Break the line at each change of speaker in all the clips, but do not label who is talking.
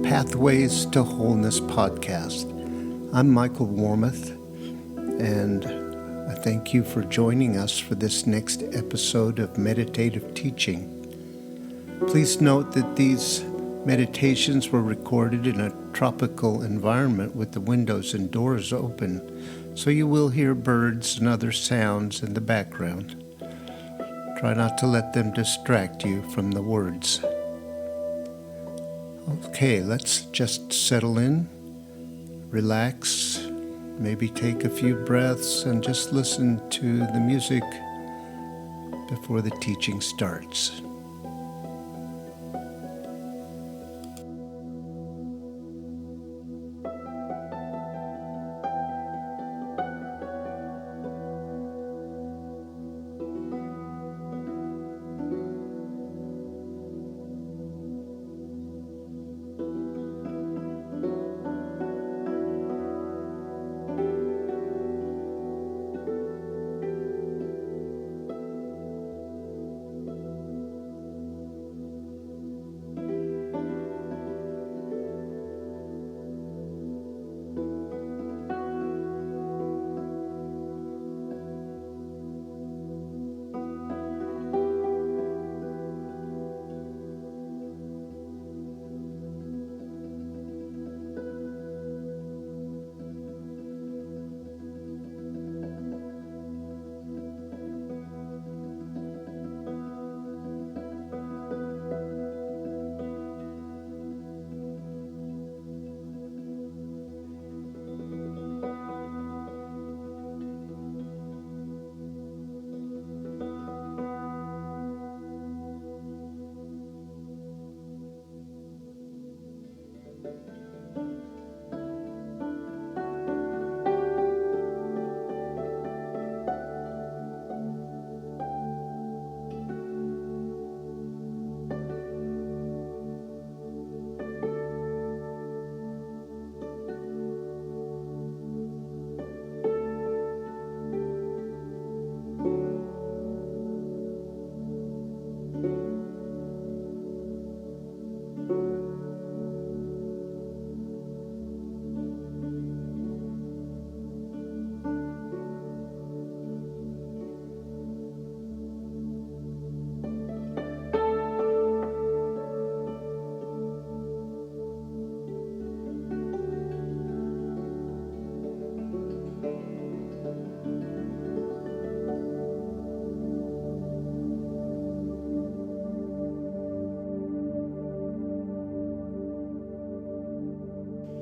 Pathways to Wholeness podcast. I'm Michael Warmoth, and I thank you for joining us for this next episode of meditative teaching. Please note that these meditations were recorded in a tropical environment with the windows and doors open, so you will hear birds and other sounds in the background. Try not to let them distract you from the words. Okay, let's just settle in, relax, maybe take a few breaths and just listen to the music before the teaching starts.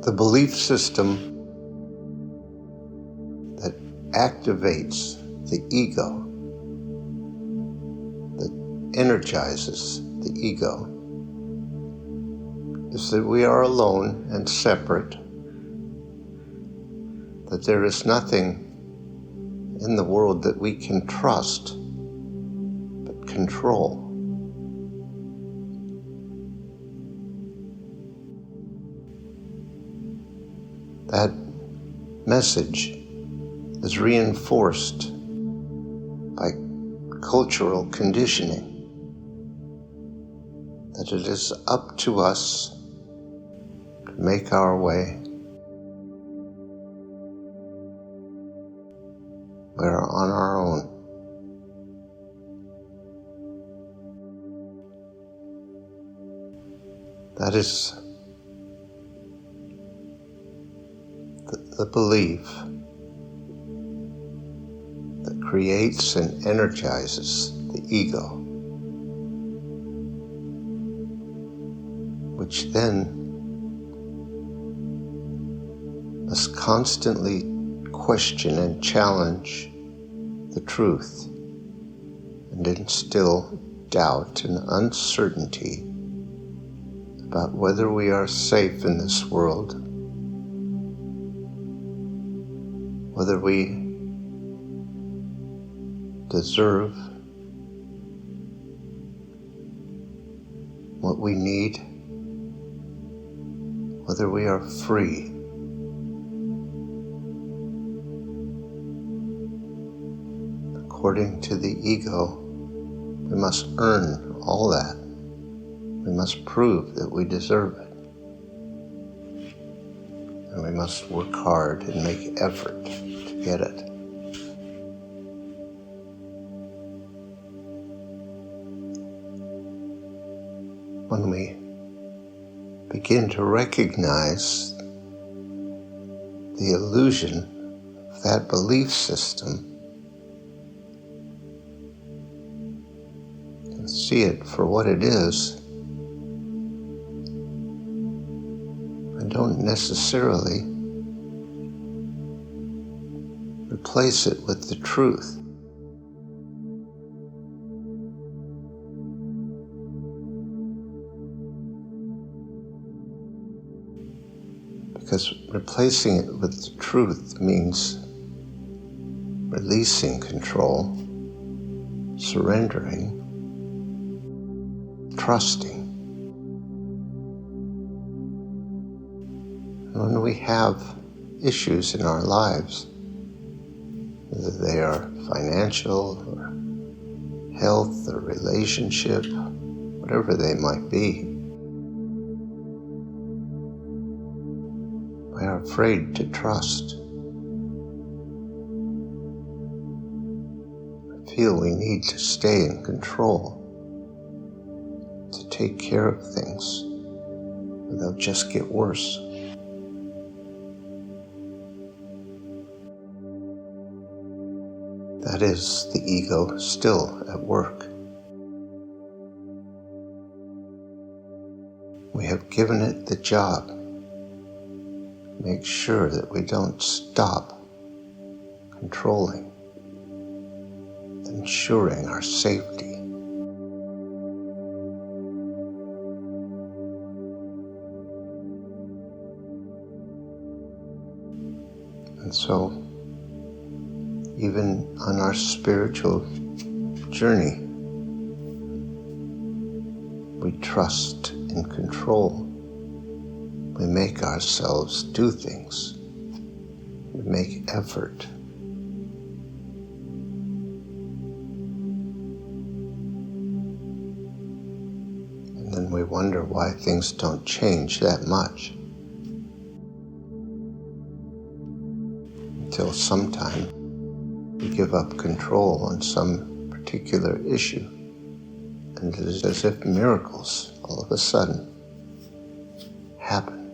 The belief system that activates the ego, that energizes the ego, is that we are alone and separate, that there is nothing in the world that we can trust but control. That message is reinforced by cultural conditioning, that it is up to us to make our way. We're on our own. That is the belief that creates and energizes the ego, which then must constantly question and challenge the truth and instill doubt and uncertainty about whether we are safe in this world, whether we deserve what we need, whether we are free. According to the ego, we must earn all that. We must prove that we deserve it. and we must work hard and make effort to get it. When we begin to recognize the illusion of that belief system and see it for what it is, and don't necessarily replace it with the truth. Because replacing it with the truth means releasing control, surrendering, trusting. When we have issues in our lives, whether they are financial or health or relationship, whatever they might be, we are afraid to trust. We feel we need to stay in control, to take care of things, or they'll just get worse. That is the ego still at work. We have given it the job. Make sure that we don't stop controlling, ensuring our safety. And so, even on our spiritual journey, we trust in control. We make ourselves do things. We make effort. And then we wonder why things don't change that much. Until sometime we give up control on some particular issue, and it is as if miracles all of a sudden happen.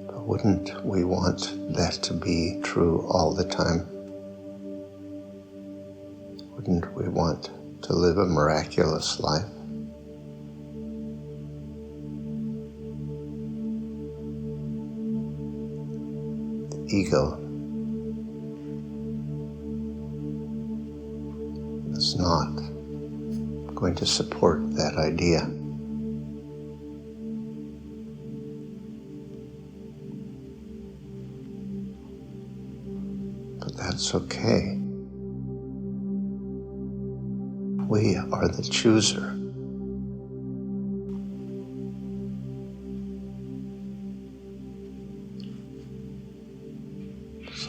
But wouldn't we want that to be true all the time? Wouldn't we want to live a miraculous life? Ego is not going to support that idea. But that's okay. We are the chooser.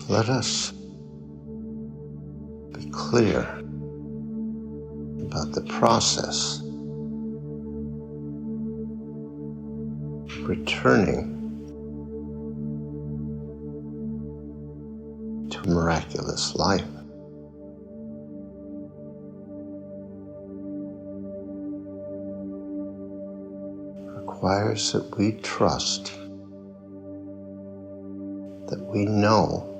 Let us be clear about the process of returning to a miraculous life. It requires that we trust, that we know,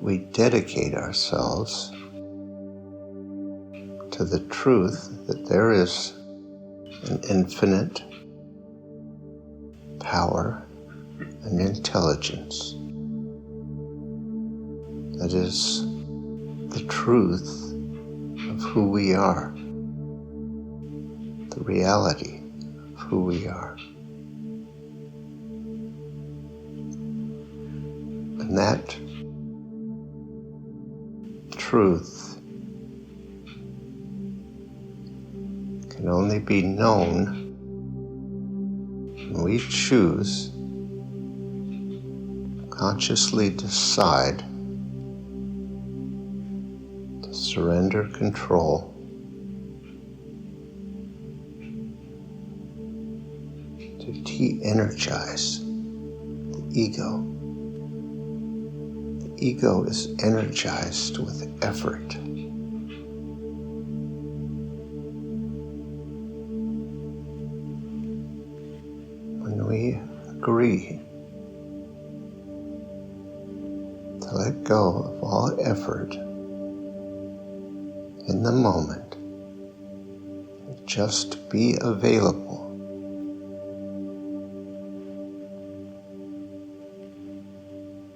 we dedicate ourselves to the truth that there is an infinite power and intelligence that is the truth of who we are, the reality of who we are. And that truth can only be known when we choose, consciously decide to surrender control de-energize the ego. The ego is energized with effort. When we agree to let go of all effort in the moment, and just be available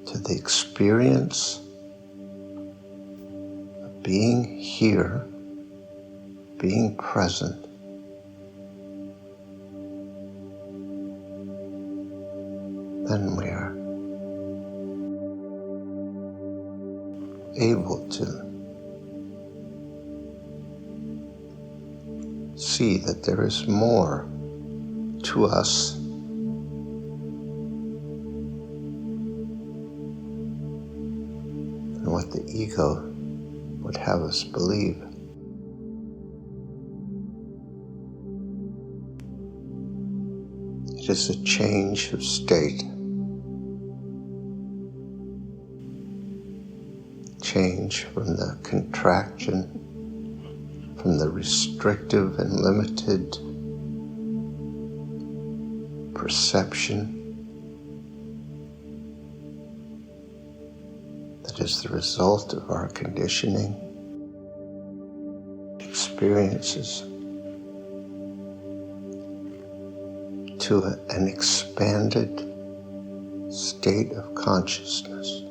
to the experience of being here, being present, then we are able to see that there is more to us than what the ego would have us believe. It is a change of state, change from the contraction, from the restrictive and limited perception that is the result of our conditioning, experiences, to an expanded state of consciousness,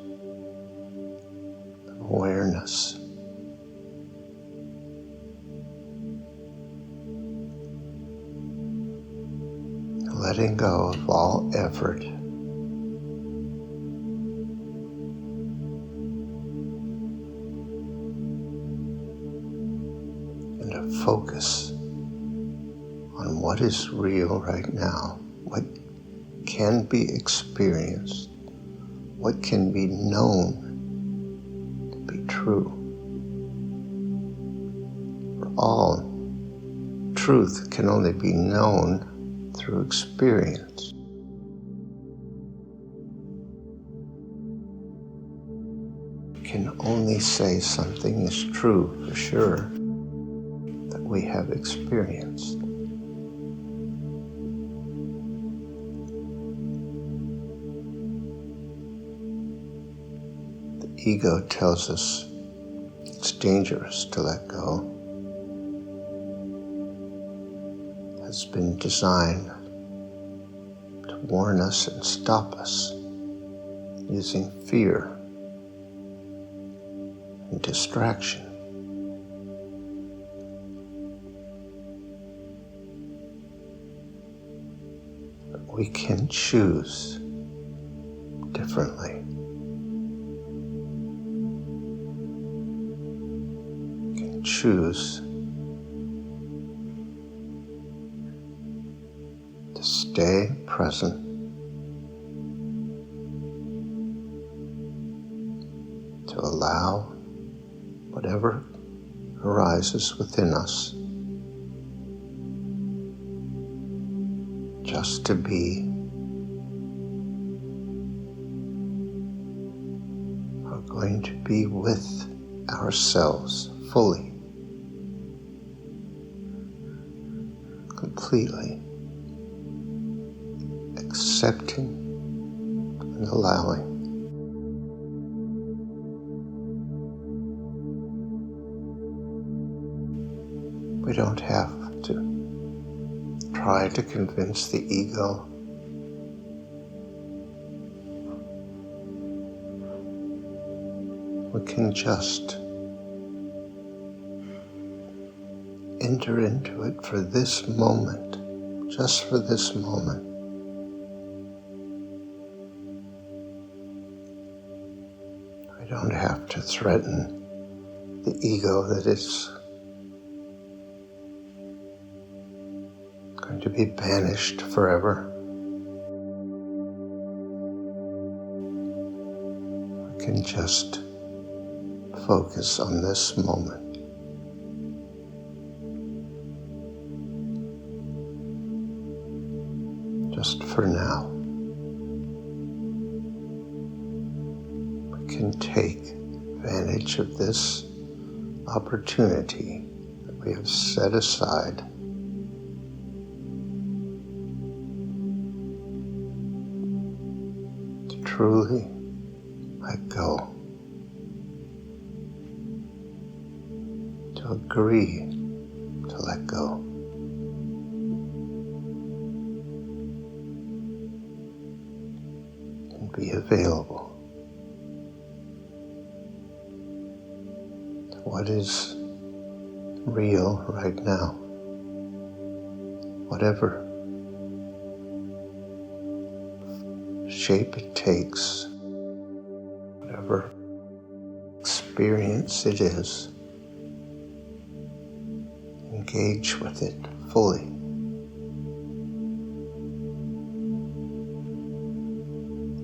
awareness. Letting go of all effort and a focus on what is real right now, what can be experienced, what can be known to be true. For all truth can only be known through experience. We can only say something is true for sure that we have experienced. The ego tells us it's dangerous to let go. Has been designed to warn us and stop us using fear and distraction. But we can choose differently. We can choose to stay present, to allow whatever arises within us just to be. We're going to be with ourselves fully, completely, accepting and allowing. We don't have to try to convince the ego. We can just enter into it for this moment, just for this moment. I don't have to threaten the ego that it's going to be banished forever. I can just focus on this moment. Just for now, we can take advantage of this opportunity that we have set aside to truly let go, to agree to let go. And be available to what is real right now, whatever shape it takes, whatever experience it is. Engage with it fully.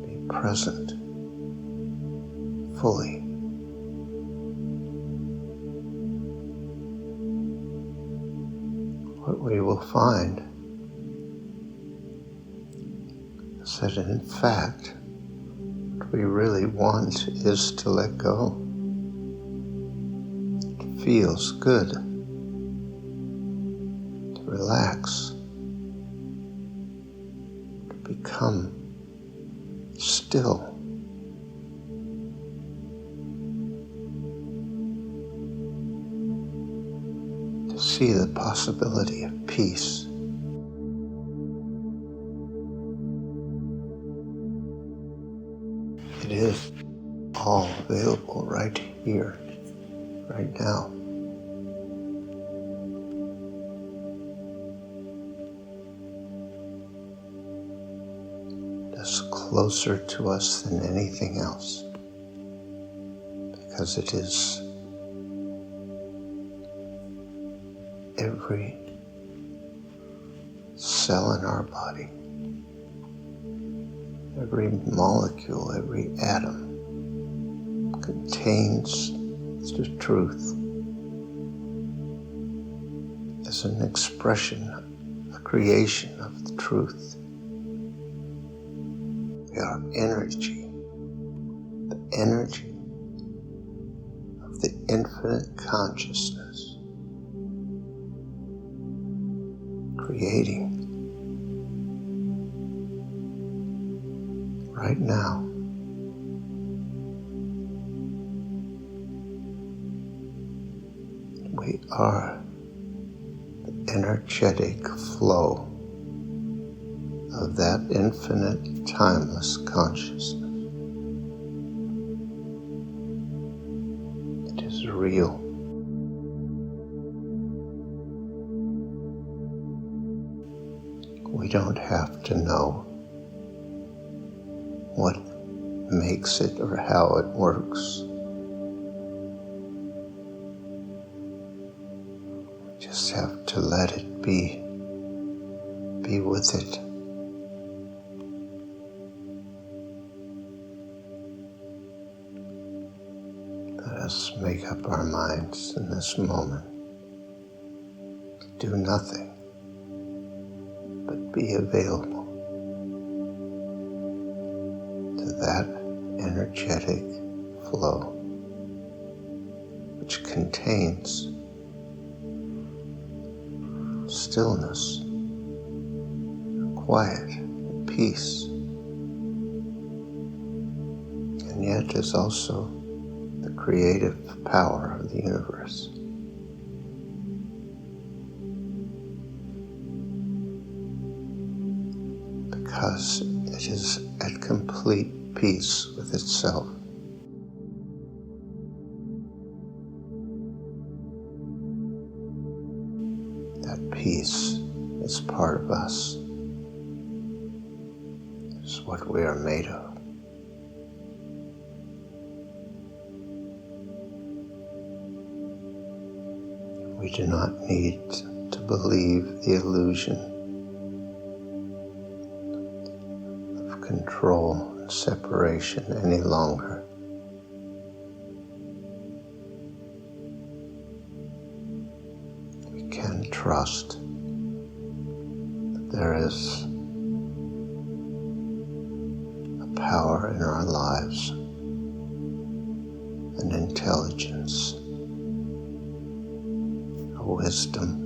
Be present fully. What we will find is that in fact, what we really want is to let go. It feels good to relax, to become still. To see the possibility of peace. It is all available right here, right now. It's closer to us than anything else, because it is every cell in our body, every molecule, every atom contains the truth as an expression, a creation of the truth. We are energy, the energy of the infinite consciousness, creating right now. We are the energetic flow of that infinite, timeless consciousness. It is real. We don't have to know what makes it or how it works. We just have to let it be with it. Let us make up our minds in this moment to do nothing but be available to that energetic flow which contains stillness, quiet, and peace, and yet is also the creative power of the universe. Because it is at complete peace with itself. That peace is part of us. It's what we are made of. We do not need to believe the illusion of control and separation any longer. We can trust that there is power in our lives, an intelligence, a wisdom,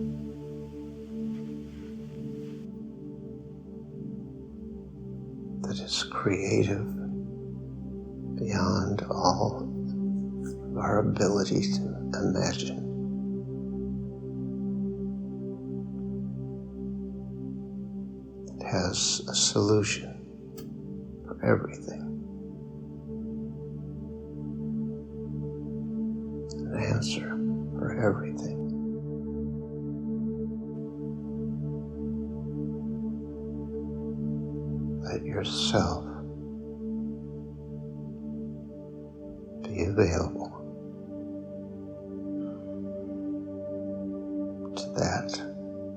that is creative beyond all of our ability to imagine. It has a solution for everything, an answer for everything. Let yourself be available to that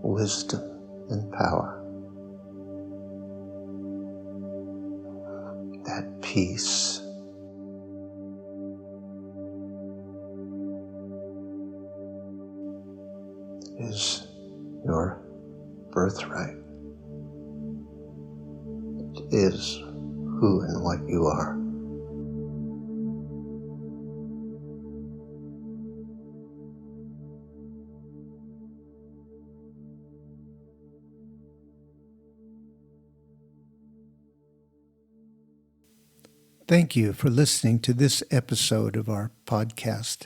wisdom and power, that peace, that is your birthright. It is who and what you are. Thank you for listening to this episode of our podcast.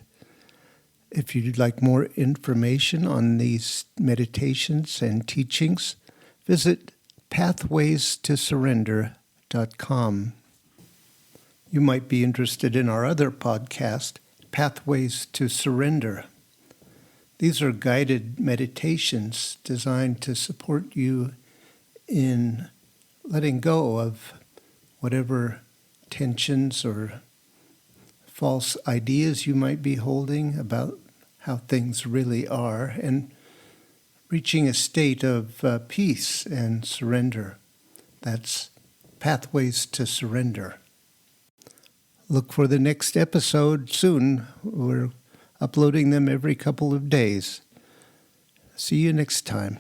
If you'd like more information on these meditations and teachings, visit pathwaystosurrender.com. You might be interested in our other podcast, Pathways to Surrender. These are guided meditations designed to support you in letting go of whatever tensions or false ideas you might be holding about how things really are, and reaching a state of peace and surrender. That's Pathways to Surrender. Look for the next episode soon. We're uploading them every couple of days. See you next time.